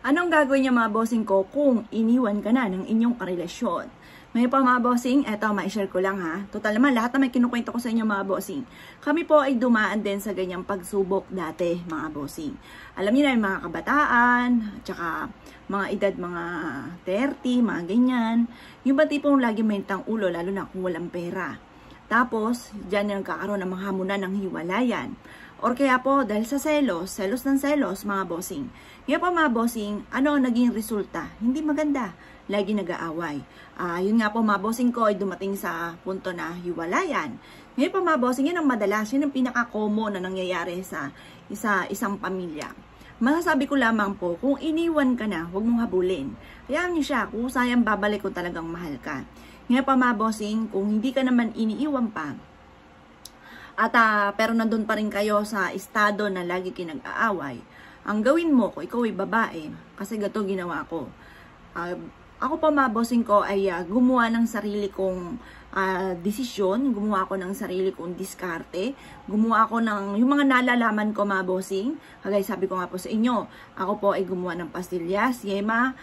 Anong gagawin niya mga bossing ko kung iniwan ka na ng inyong karelasyon? Ngayon po mga bossing, eto ma-share ko lang ha. Total naman, lahat na may kinukwento ko sa inyo mga bossing. Kami po ay dumaan din sa ganyang pagsubok dati mga bossing. Alam niyo na yung mga kabataan, tsaka mga edad mga 30, mga ganyan. Yung ba tipong lagi may tang ulo, lalo na kung walang pera. Tapos, dyan yung kakaroon ng mga hamunan ng hiwalayan. Or kaya po, dahil sa selos ng selos, mga bossing. Ngayon po mga bossing, ano naging resulta? Hindi maganda. Lagi nag-aaway. Yun nga po mga bossing ko ay dumating sa punto na hiwalayan. Ngayon po mga bossing, yun ang madalas, yun ang pinaka-common na nangyayari sa isang pamilya. Masasabi ko lamang po, kung iniwan ka na, huwag mong habulin. Hayaan niyo siya, kung sayang babalik kung talagang mahal ka. Ngayon pa mga bossing, kung hindi ka naman iniiwan pa, at pero nandun pa rin kayo sa estado na lagi kinag-aaway, ang gawin mo, kung ikaw ay babae, kasi gato ginawa ko, ako pa mga bossing ko ay gumawa ng sarili kong desisyon, gumawa ako ng sarili kong diskarte, gumawa ako ng, yung mga nalalaman ko mga bossing, kagaya sabi ko nga po sa inyo, ako po ay gumawa ng pastillas, yema,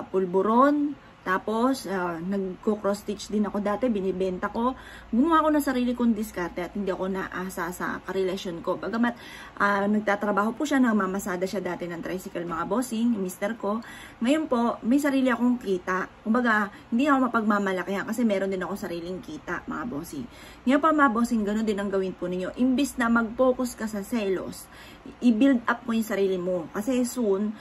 pulburon, tapos, nagko-cross stitch din ako dati, binibenta ko. Gumawa ko ng sarili kong diskarte at hindi ako naasa sa karelasyon ko. Bagamat, nagtatrabaho po siya, namamasada siya dati ng tricycle mga bossing, mister ko. Ngayon po, may sarili akong kita. Kumbaga, hindi ako mapagmamalakihan kasi meron din ako sariling kita mga bossing. Ngayon pa mga bossing, ganoon din ang gawin po ninyo. Imbis na mag-focus ka sa selos, i-build up mo yung sarili mo. Kasi soon,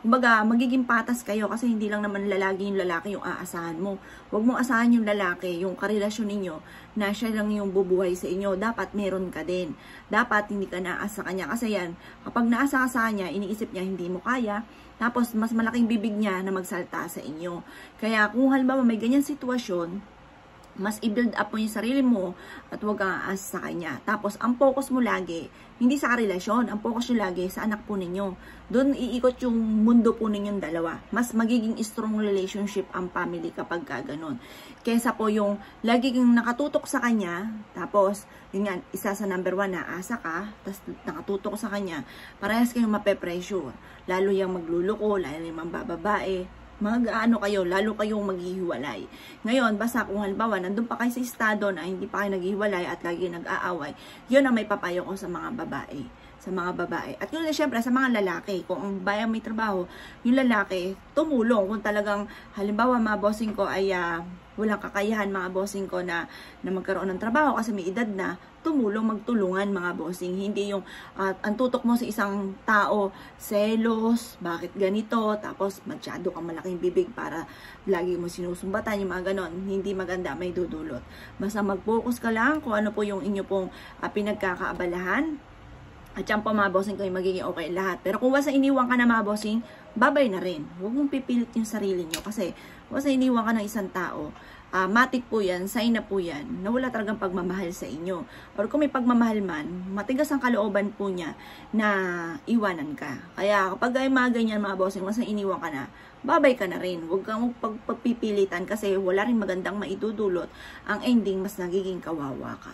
kumbaga, magiging patas kayo kasi hindi lang naman lalaki yung aasahan mo. Huwag mong asahan yung lalaki, yung karelasyon ninyo, na siya lang yung bubuhay sa inyo. Dapat meron ka din. Dapat hindi ka naasa kanya. Kasi yan, kapag naasa ka sa kanya, iniisip niya hindi mo kaya, tapos mas malaking bibig niya na magsalta sa inyo. Kaya kung halimbawa may ganyan sitwasyon, mas i-build up mo yung sarili mo at huwag kang aasa sa kanya. Tapos, ang focus mo lagi, hindi sa karelasyon, ang focus nyo lagi sa anak po ninyo. Doon iikot yung mundo po ninyong dalawa. Mas magiging strong relationship ang family kapag gano'n. Kesa po yung lagi kang nakatutok sa kanya, tapos, yun nga, isa sa number 1 na asa ka, tapos nakatutok sa kanya, parehas kayong mape-pressure. Lalo yung magluluko, lalo yung mambababae, mag-ano kayo, lalo kayong maghihiwalay. Ngayon, basta kung halimbawa, nandun pa kayo sa estado na hindi pa kayo naghihiwalay at lagi nag-aaway, yun ang may papayo ko sa mga babae. At yun na syempre sa mga lalaki, kung ang bayan may trabaho, yung lalaki, tumulong. Kung talagang, halimbawa mga bossing ko ay walang kakayahan mga bossing ko na magkaroon ng trabaho kasi may edad na, magtulungan mga bossing. Hindi yung ang tutok mo sa isang tao, selos, bakit ganito, tapos masyado kang malaking bibig para lagi mo sinusumbatan, yung mga ganon. Hindi maganda, may dudulot. Basta mag-focus ka lang kung ano po yung inyo pong pinagkakaabalahan. At yan po mga bossing ko yung magiging okay lahat. Pero kung wasa iniwan ka na mga bossing, babay na rin. Huwag mong pipilit yung sarili nyo. Kasi wasa iniwan ka ng isang tao, matik po yan, sign na po yan, na wala talagang pagmamahal sa inyo. Or kung may pagmamahal man, matigas ang kalooban po niya na iwanan ka. Kaya kapag ay mga ganyan mga bossing, wasa iniwan ka na, babay ka na rin. Huwag kang pagpipilitan kasi wala rin magandang maidudulot. Ang ending, mas nagiging kawawa ka.